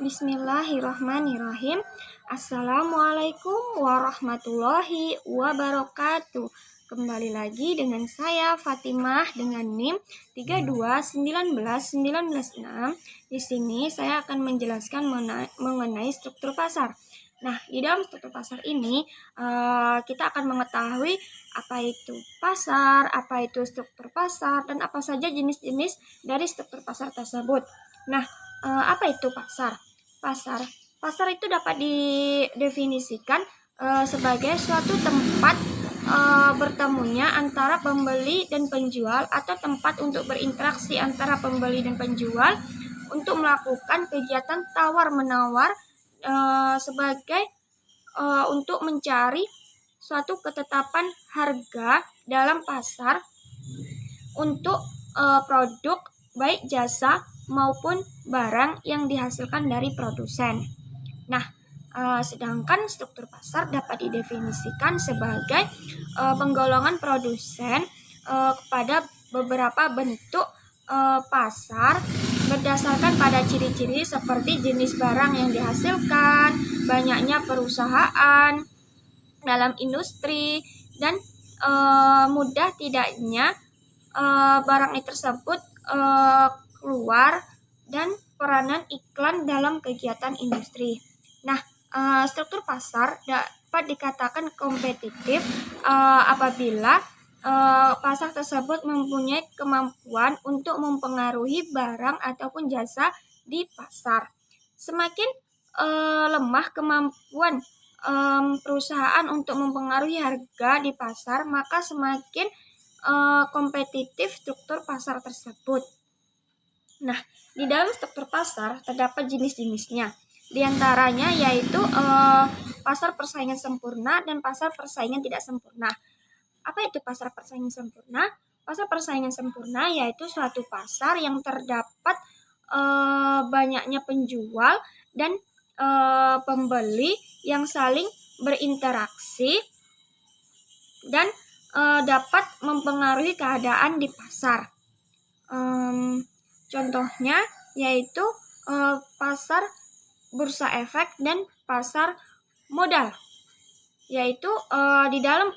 Bismillahirrahmanirrahim. Assalamualaikum warahmatullahi wabarakatuh. Kembali lagi dengan saya Fatimah dengan NIM 3219196. Di sini saya akan menjelaskan mengenai struktur pasar. Nah, di dalam struktur pasar ini kita akan mengetahui apa itu pasar, apa itu struktur pasar, dan apa saja jenis-jenis dari struktur pasar tersebut. Nah, apa itu pasar? Pasar itu dapat didefinisikan sebagai suatu tempat bertemunya antara pembeli dan penjual atau tempat untuk berinteraksi antara pembeli dan penjual untuk melakukan kegiatan tawar-menawar sebagai untuk mencari suatu ketetapan harga dalam pasar untuk produk baik jasa maupun barang yang dihasilkan dari produsen. Nah, sedangkan struktur pasar dapat didefinisikan sebagai penggolongan produsen kepada beberapa bentuk pasar berdasarkan pada ciri-ciri seperti jenis barang yang dihasilkan, banyaknya perusahaan dalam industri, dan mudah tidaknya barang tersebut keluar, dan peranan iklan dalam kegiatan industri. Nah, struktur pasar dapat dikatakan kompetitif apabila pasar tersebut mempunyai kemampuan untuk mempengaruhi barang ataupun jasa di pasar. Semakin lemah kemampuan perusahaan untuk mempengaruhi harga di pasar, maka semakin kompetitif struktur pasar tersebut. Nah, di dalam struktur pasar terdapat jenis-jenisnya. Di antaranya yaitu pasar persaingan sempurna dan pasar persaingan tidak sempurna. Apa itu pasar persaingan sempurna? Pasar persaingan sempurna yaitu suatu pasar yang terdapat banyaknya penjual dan pembeli yang saling berinteraksi dan dapat mempengaruhi keadaan di pasar. Contohnya yaitu pasar bursa efek dan pasar modal. Yaitu di dalam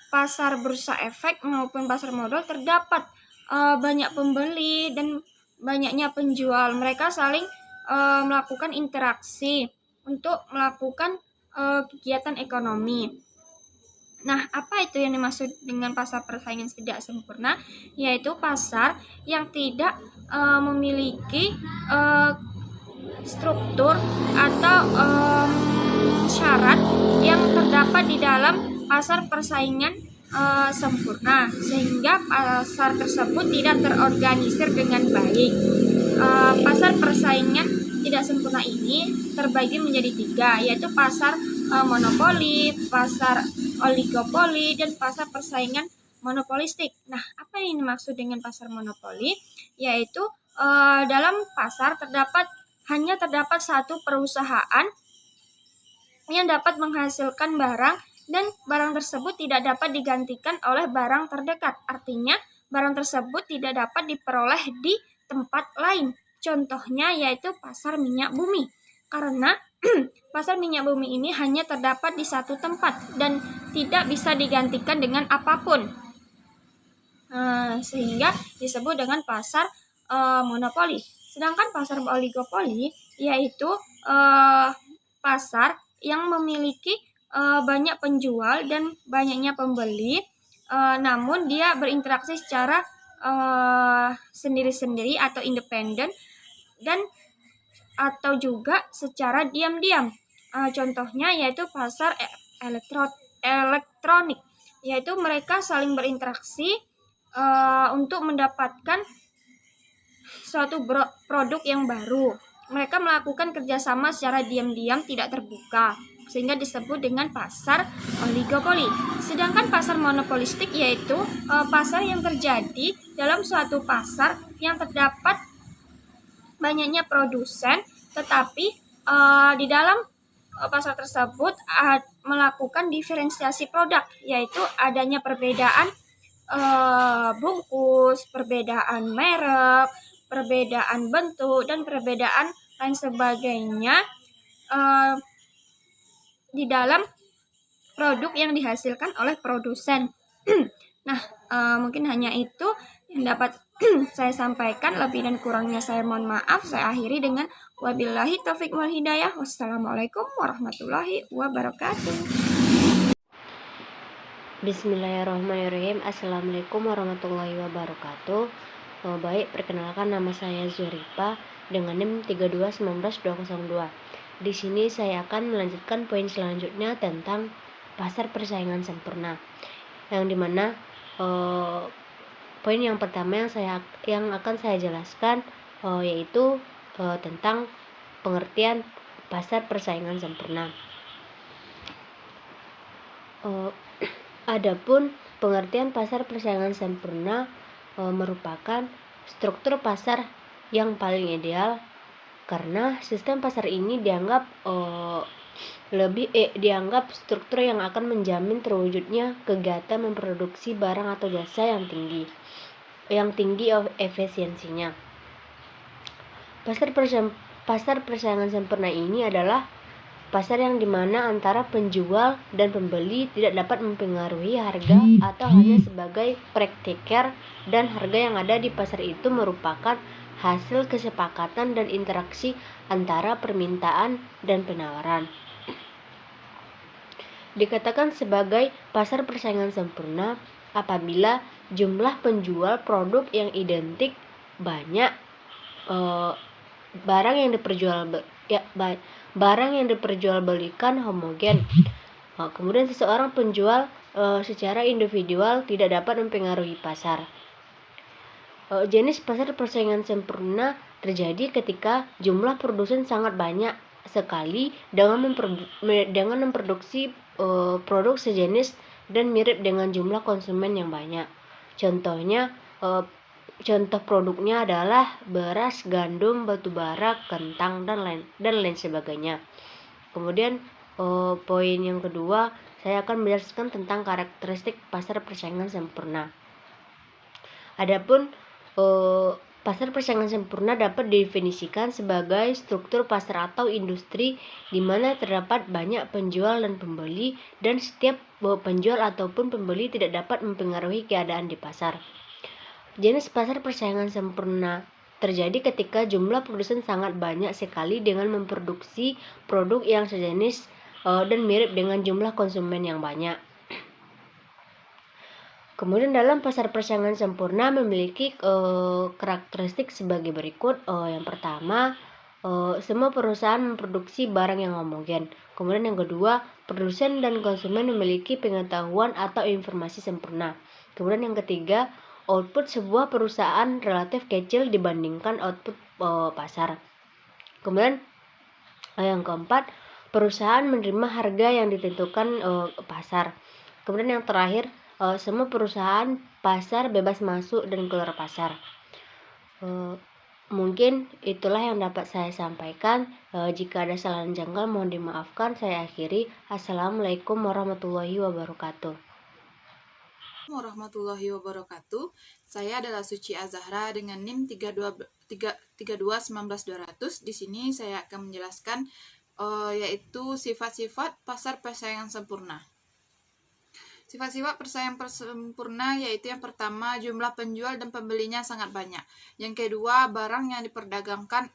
pasar bursa efek maupun pasar modal terdapat banyak pembeli dan banyaknya penjual. Mereka saling melakukan interaksi untuk melakukan kegiatan ekonomi. Nah, apa itu yang dimaksud dengan pasar persaingan tidak sempurna? Yaitu pasar yang tidak memiliki struktur atau syarat yang terdapat di dalam pasar persaingan sempurna, sehingga pasar tersebut tidak terorganisir dengan baik. Pasar persaingan tidak sempurna ini terbagi menjadi 3, yaitu pasar monopoli, pasar oligopoli, dan pasar persaingan monopolistik. Nah, apa yang dimaksud dengan pasar monopoli? Yaitu dalam pasar hanya terdapat satu perusahaan yang dapat menghasilkan barang, dan barang tersebut tidak dapat digantikan oleh barang terdekat. Artinya, barang tersebut tidak dapat diperoleh di tempat lain. Contohnya yaitu pasar minyak bumi. Karena pasar minyak bumi ini hanya terdapat di satu tempat dan tidak bisa digantikan dengan apapun, sehingga disebut dengan pasar monopoli. Sedangkan pasar oligopoli yaitu pasar yang memiliki banyak penjual dan banyaknya pembeli, namun dia berinteraksi secara sendiri-sendiri atau independen, dan atau juga secara diam-diam. Contohnya yaitu pasar elektronik, yaitu mereka saling berinteraksi untuk mendapatkan suatu produk yang baru. Mereka melakukan kerjasama secara diam-diam, tidak terbuka, sehingga disebut dengan pasar oligopoli. Sedangkan pasar monopolistik yaitu pasar yang terjadi dalam suatu pasar yang terdapat banyaknya produsen, tetapi di dalam pasar tersebut melakukan diferensiasi produk, yaitu adanya perbedaan bungkus, perbedaan merek, perbedaan bentuk, dan perbedaan lain sebagainya uh, di dalam produk yang dihasilkan oleh produsen. Nah, mungkin hanya itu yang dapat saya sampaikan. Lebih dan kurangnya saya mohon maaf. Saya akhiri dengan wabillahi taufik wal hidayah. Wassalamualaikum warahmatullahi wabarakatuh. Bismillahirrahmanirrahim. Assalamualaikum warahmatullahi wabarakatuh. Baik, perkenalkan nama saya Zuripa dengan NIM 3219202. Di sini saya akan melanjutkan poin selanjutnya tentang pasar persaingan sempurna. Yang dimana poin yang pertama yang akan saya jelaskan yaitu tentang pengertian pasar persaingan sempurna. Adapun pengertian pasar persaingan sempurna merupakan struktur pasar yang paling ideal karena sistem pasar ini dianggap dianggap struktur yang akan menjamin terwujudnya kegiatan memproduksi barang atau jasa yang tinggi efisiensinya. Pasar persaingan sempurna ini adalah pasar yang dimana antara penjual dan pembeli tidak dapat mempengaruhi harga atau hanya sebagai praktiker, dan harga yang ada di pasar itu merupakan hasil kesepakatan dan interaksi antara permintaan dan penawaran. Dikatakan sebagai pasar persaingan sempurna apabila jumlah penjual produk yang identik banyak, barang yang diperjualbelikan homogen. Kemudian seseorang penjual secara individual tidak dapat mempengaruhi pasar. Jenis pasar persaingan sempurna terjadi ketika jumlah produsen sangat banyak sekali dengan memproduksi produk sejenis dan mirip dengan jumlah konsumen yang banyak. Contoh produknya adalah beras, gandum, batu bara, kentang, dan lain sebagainya. Kemudian poin yang kedua, saya akan menjelaskan tentang karakteristik pasar persaingan sempurna. Adapun pasar persaingan sempurna dapat didefinisikan sebagai struktur pasar atau industri di mana terdapat banyak penjual dan pembeli, dan setiap penjual ataupun pembeli tidak dapat mempengaruhi keadaan di pasar. Jenis pasar persaingan sempurna terjadi ketika jumlah produsen sangat banyak sekali dengan memproduksi produk yang sejenis dan mirip dengan jumlah konsumen yang banyak. Kemudian dalam pasar persaingan sempurna memiliki karakteristik sebagai berikut. Yang pertama, semua perusahaan memproduksi barang yang homogen. Kemudian yang kedua, produsen dan konsumen memiliki pengetahuan atau informasi sempurna. Kemudian yang ketiga, output sebuah perusahaan relatif kecil dibandingkan output pasar. Kemudian yang keempat, perusahaan menerima harga yang ditentukan pasar. Kemudian yang terakhir, semua perusahaan pasar bebas masuk dan keluar pasar. Mungkin itulah yang dapat saya sampaikan. Jika ada salah dan janggal mohon dimaafkan. Saya akhiri. Assalamualaikum warahmatullahi wabarakatuh. Warahmatullahi wabarakatuh. Saya adalah Suci Azahra dengan NIM 3219200. Di sini saya akan menjelaskan yaitu sifat-sifat pasar persaingan sempurna. Sifat-sifat persaingan sempurna yaitu yang pertama, jumlah penjual dan pembelinya sangat banyak. Yang kedua, barang yang diperdagangkan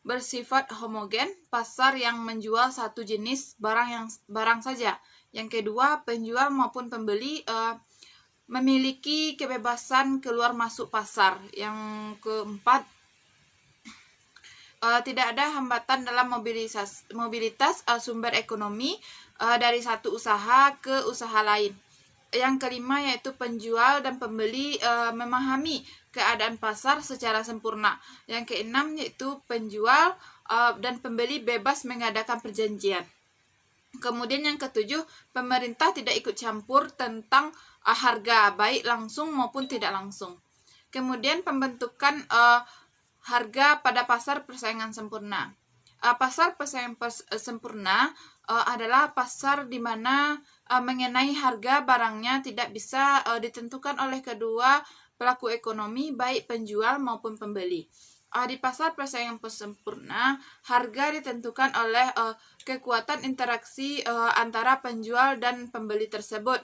bersifat homogen, pasar yang menjual satu jenis barang saja. Yang kedua, penjual maupun pembeli memiliki kebebasan keluar masuk pasar. Yang keempat, tidak ada hambatan dalam mobilitas sumber ekonomi dari satu usaha ke usaha lain. Yang kelima yaitu penjual dan pembeli memahami keadaan pasar secara sempurna. Yang keenam yaitu penjual dan pembeli bebas mengadakan perjanjian. Kemudian yang ketujuh, pemerintah tidak ikut campur tentang harga baik langsung maupun tidak langsung. Kemudian pembentukan harga pada pasar persaingan sempurna. Pasar persaingan sempurna adalah pasar di mana mengenai harga barangnya tidak bisa ditentukan oleh kedua pelaku ekonomi, baik penjual maupun pembeli. Di pasar persaingan sempurna, harga ditentukan oleh kekuatan interaksi antara penjual dan pembeli tersebut,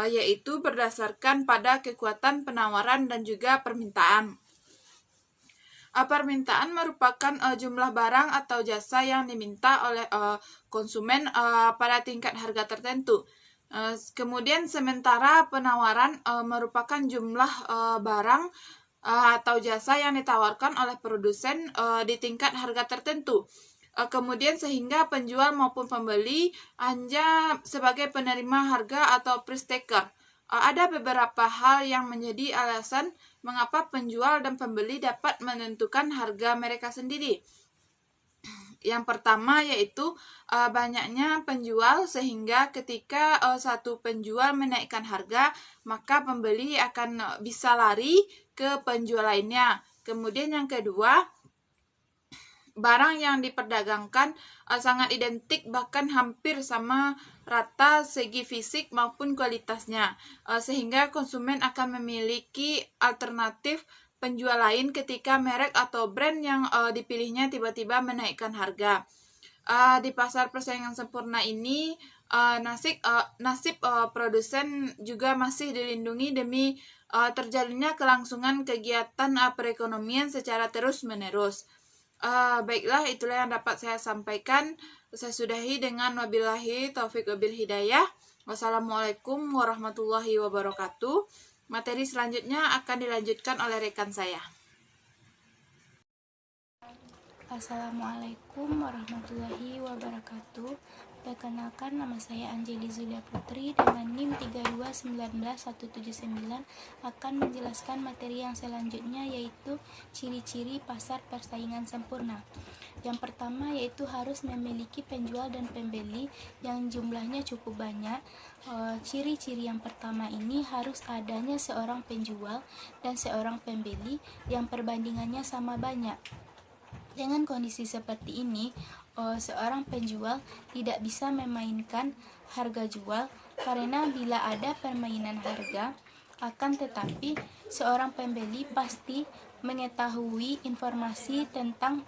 yaitu berdasarkan pada kekuatan penawaran dan juga permintaan. Permintaan merupakan jumlah barang atau jasa yang diminta oleh konsumen pada tingkat harga tertentu. Kemudian sementara penawaran merupakan jumlah barang atau jasa yang ditawarkan oleh produsen di tingkat harga tertentu. Kemudian sehingga penjual maupun pembeli hanya sebagai penerima harga atau price taker. Ada beberapa hal yang menjadi alasan mengapa penjual dan pembeli dapat menentukan harga mereka sendiri. Yang pertama yaitu banyaknya penjual, sehingga ketika satu penjual menaikkan harga, maka pembeli akan bisa lari ke penjual lainnya. Kemudian yang kedua, barang yang diperdagangkan sangat identik, bahkan hampir sama rata segi fisik maupun kualitasnya, sehingga konsumen akan memiliki alternatif penjual lain ketika merek atau brand yang dipilihnya tiba-tiba menaikkan harga. Di pasar persaingan sempurna ini, nasib produsen juga masih dilindungi demi terjalinnya kelangsungan kegiatan perekonomian secara terus-menerus. Baiklah, itulah yang dapat saya sampaikan. Saya sudahi dengan wabillahi taufik wabil hidayah. Wassalamualaikum warahmatullahi wabarakatuh. Materi selanjutnya akan dilanjutkan oleh rekan saya. Assalamualaikum warahmatullahi wabarakatuh. Perkenalkan, nama saya Anjeli Zulia Putri dengan NIM 3219179 akan menjelaskan materi yang selanjutnya, yaitu ciri-ciri pasar persaingan sempurna. Yang pertama yaitu harus memiliki penjual dan pembeli yang jumlahnya cukup banyak. Ciri-ciri yang pertama ini harus adanya seorang penjual dan seorang pembeli yang perbandingannya sama banyak. Dengan kondisi seperti ini, seorang penjual tidak bisa memainkan harga jual, karena bila ada permainan harga, akan tetapi seorang pembeli pasti mengetahui informasi tentang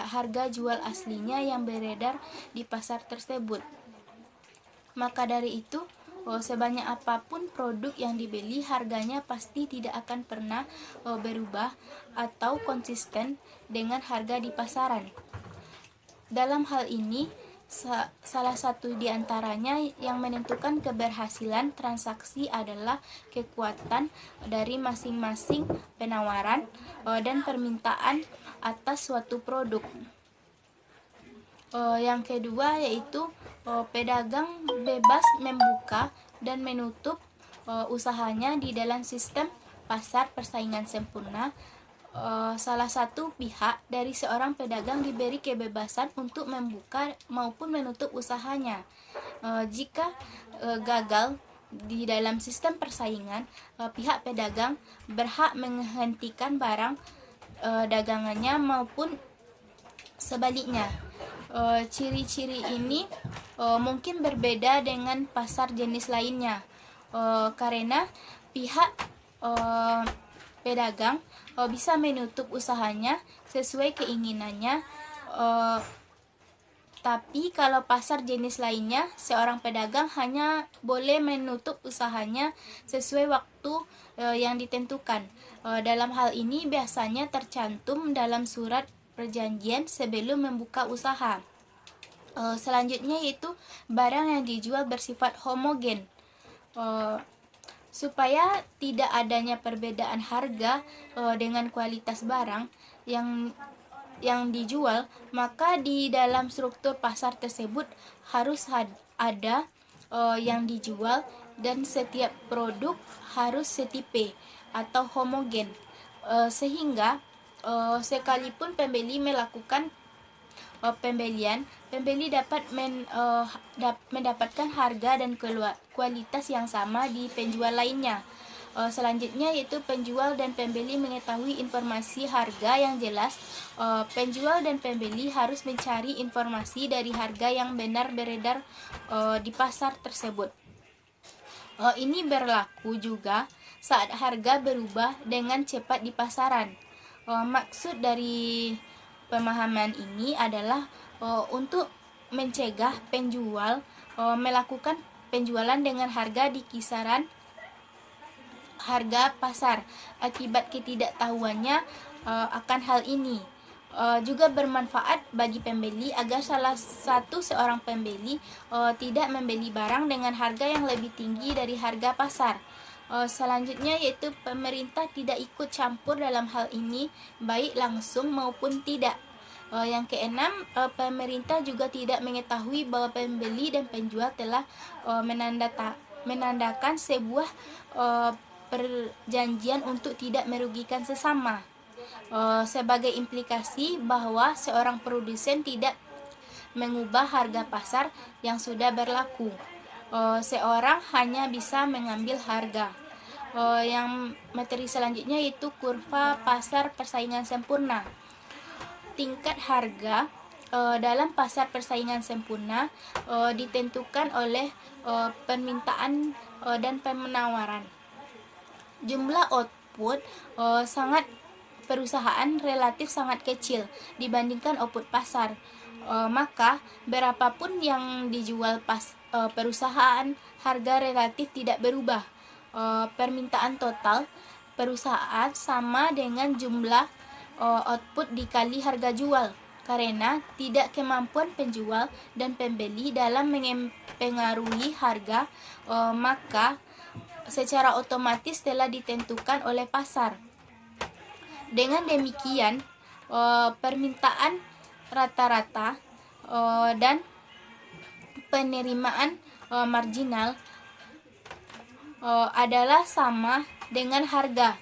harga jual aslinya yang beredar di pasar tersebut. Maka dari itu, sebanyak apapun produk yang dibeli, harganya pasti tidak akan pernah berubah atau konsisten dengan harga di pasaran. Dalam hal ini, salah satu di antaranya yang menentukan keberhasilan transaksi adalah kekuatan dari masing-masing penawaran dan permintaan atas suatu produk. Yang kedua yaitu pedagang bebas membuka dan menutup usahanya di dalam sistem pasar persaingan sempurna. Salah satu pihak dari seorang pedagang diberi kebebasan untuk membuka maupun menutup usahanya. Jika gagal di dalam sistem persaingan, pihak pedagang berhak menghentikan barang dagangannya maupun sebaliknya. Ciri-ciri ini mungkin berbeda dengan pasar jenis lainnya, karena pihak pedagang bisa menutup usahanya sesuai keinginannya, tapi kalau pasar jenis lainnya, seorang pedagang hanya boleh menutup usahanya sesuai waktu yang ditentukan. Dalam hal ini biasanya tercantum dalam surat perjanjian sebelum membuka usaha. Selanjutnya yaitu barang yang dijual bersifat homogen. Supaya tidak adanya perbedaan harga dengan kualitas barang yang dijual, maka di dalam struktur pasar tersebut harus ada yang dijual, dan setiap produk harus setipe atau homogen, sehingga sekalipun pembeli melakukan pembelian, pembeli dapat mendapatkan harga dan kualitas yang sama di penjual lainnya. Selanjutnya yaitu penjual dan pembeli mengetahui informasi harga yang jelas. Penjual dan pembeli harus mencari informasi dari harga yang benar beredar di pasar tersebut. Ini berlaku juga saat harga berubah dengan cepat di pasaran. Maksud dari pemahaman ini adalah untuk mencegah penjual melakukan penjualan dengan harga di kisaran harga pasar akibat ketidaktahuannya akan hal ini. Juga bermanfaat bagi pembeli agar seorang pembeli tidak membeli barang dengan harga yang lebih tinggi dari harga pasar. Selanjutnya yaitu pemerintah tidak ikut campur dalam hal ini, baik langsung maupun tidak. Yang keenam, pemerintah juga tidak mengetahui bahwa pembeli dan penjual telah menandakan sebuah perjanjian untuk tidak merugikan sesama. Sebagai implikasi bahwa seorang produsen tidak mengubah harga pasar yang sudah berlaku. Seorang hanya bisa mengambil harga. Yang materi selanjutnya yaitu kurva pasar persaingan sempurna. Tingkat harga dalam pasar persaingan sempurna ditentukan oleh permintaan dan penawaran. Jumlah output perusahaan relatif sangat kecil dibandingkan output pasar. Maka berapapun yang dijual perusahaan, harga relatif tidak berubah. Permintaan total perusahaan sama dengan jumlah output dikali harga jual, karena tidak kemampuan penjual dan pembeli dalam mempengaruhi harga, maka secara otomatis telah ditentukan oleh pasar. Dengan demikian, permintaan rata-rata dan penerimaan marginal adalah sama dengan harga.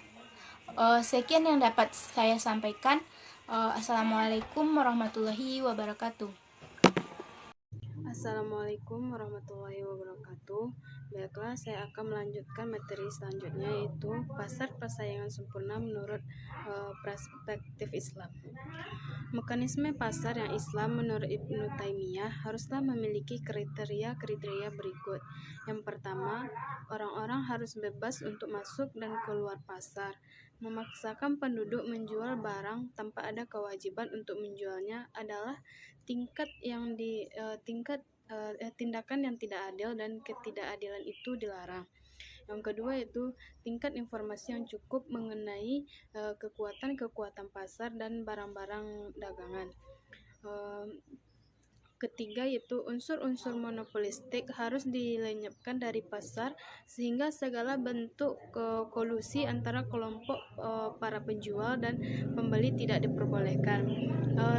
Sekian yang dapat saya sampaikan. Assalamualaikum warahmatullahi wabarakatuh. Assalamualaikum warahmatullahi wabarakatuh. Baiklah, saya akan melanjutkan materi selanjutnya, yaitu pasar persaingan sempurna menurut perspektif Islam. Mekanisme pasar yang Islam menurut Ibnu Taimiyah haruslah memiliki kriteria-kriteria berikut. Yang pertama, orang-orang harus bebas untuk masuk dan keluar pasar. Memaksakan penduduk menjual barang tanpa ada kewajiban untuk menjualnya adalah tindakan yang tidak adil, dan ketidakadilan itu dilarang. Yang kedua yaitu tingkat informasi yang cukup mengenai kekuatan pasar dan barang-barang dagangan. Ketiga yaitu unsur-unsur monopolistik harus dilenyapkan dari pasar, sehingga segala bentuk kolusi antara kelompok para penjual dan pembeli tidak diperbolehkan.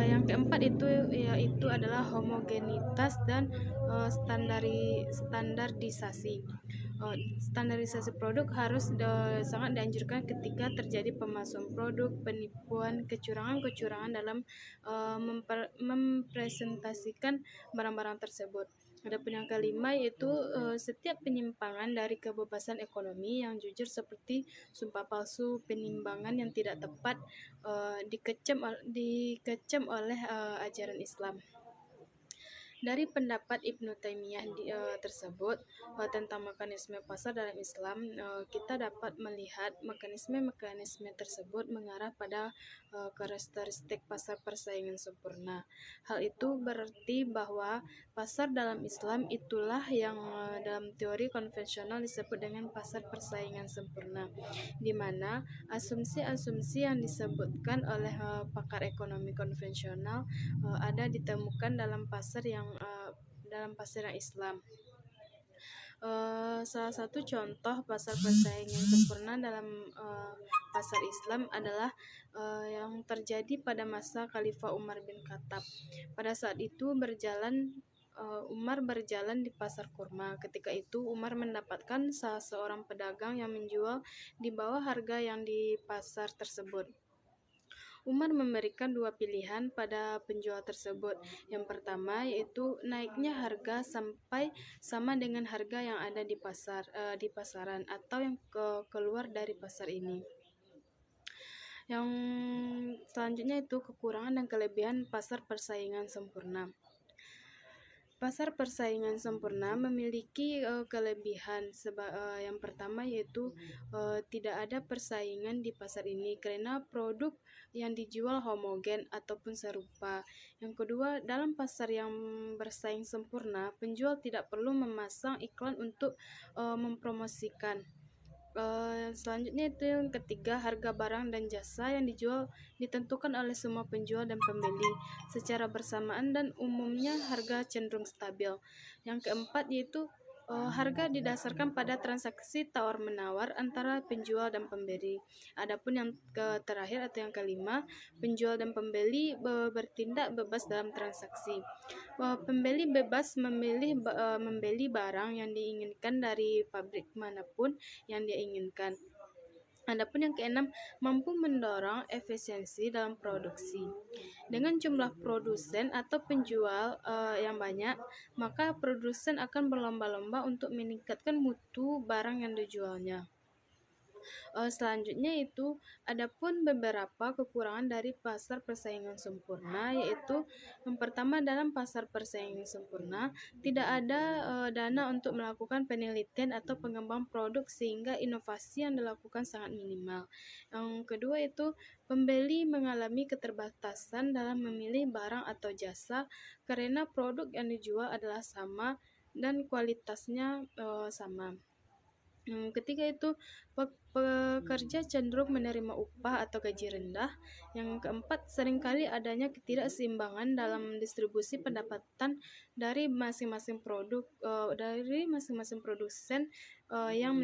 Yang keempat yaitu adalah homogenitas dan standarisasi. Standarisasi produk harus sangat dianjurkan ketika terjadi pemalsuan produk, penipuan, kecurangan dalam mempresentasikan barang-barang tersebut. Adapun yang kelima yaitu setiap penyimpangan dari kebebasan ekonomi yang jujur, seperti sumpah palsu, penimbangan yang tidak tepat, dikecam oleh ajaran Islam. Dari pendapat Ibnu Taimiyah tersebut tentang mekanisme pasar dalam Islam, kita dapat melihat mekanisme tersebut mengarah pada karakteristik pasar persaingan sempurna. Hal itu berarti bahwa pasar dalam Islam itulah yang dalam teori konvensional disebut dengan pasar persaingan sempurna, di mana asumsi-asumsi yang disebutkan oleh pakar ekonomi konvensional ada ditemukan dalam pasar yang Islam. Salah satu contoh pasar persaingan sempurna dalam pasar Islam adalah yang terjadi pada masa Khalifah Umar bin Khattab. Pada saat itu Umar berjalan di pasar kurma. Ketika itu Umar mendapatkan salah seorang pedagang yang menjual di bawah harga yang di pasar tersebut. Umar memberikan dua pilihan pada penjual tersebut. Yang pertama yaitu naiknya harga sampai sama dengan harga yang ada di pasaran, atau yang keluar dari pasar ini. Yang selanjutnya itu kekurangan dan kelebihan pasar persaingan sempurna. Pasar persaingan sempurna memiliki kelebihan. Yang pertama yaitu tidak ada persaingan di pasar ini karena produk yang dijual homogen ataupun serupa. Yang kedua, dalam pasar yang bersaing sempurna, penjual tidak perlu memasang iklan untuk mempromosikan. Selanjutnya itu yang ketiga, harga barang dan jasa yang dijual ditentukan oleh semua penjual dan pembeli secara bersamaan dan umumnya harga cenderung stabil. Yang keempat yaitu harga didasarkan pada transaksi tawar-menawar antara penjual dan pembeli. Adapun yang terakhir atau yang kelima, penjual dan pembeli bertindak bebas dalam transaksi. Pembeli bebas membeli barang yang diinginkan dari pabrik manapun yang dia inginkan. Adapun yang keenam, mampu mendorong efisiensi dalam produksi. Dengan jumlah produsen atau penjual yang banyak, maka produsen akan berlomba-lomba untuk meningkatkan mutu barang yang dijualnya. Selanjutnya itu, adapun beberapa kekurangan dari pasar persaingan sempurna, yaitu yang pertama, dalam pasar persaingan sempurna tidak ada dana untuk melakukan penelitian atau pengembangan produk sehingga inovasi yang dilakukan sangat minimal. Yang kedua itu, pembeli mengalami keterbatasan dalam memilih barang atau jasa karena produk yang dijual adalah sama dan kualitasnya sama. Yang ketiga itu, pekerja cenderung menerima upah atau gaji rendah. Yang keempat, seringkali adanya ketidakseimbangan dalam distribusi pendapatan dari masing-masing produsen yang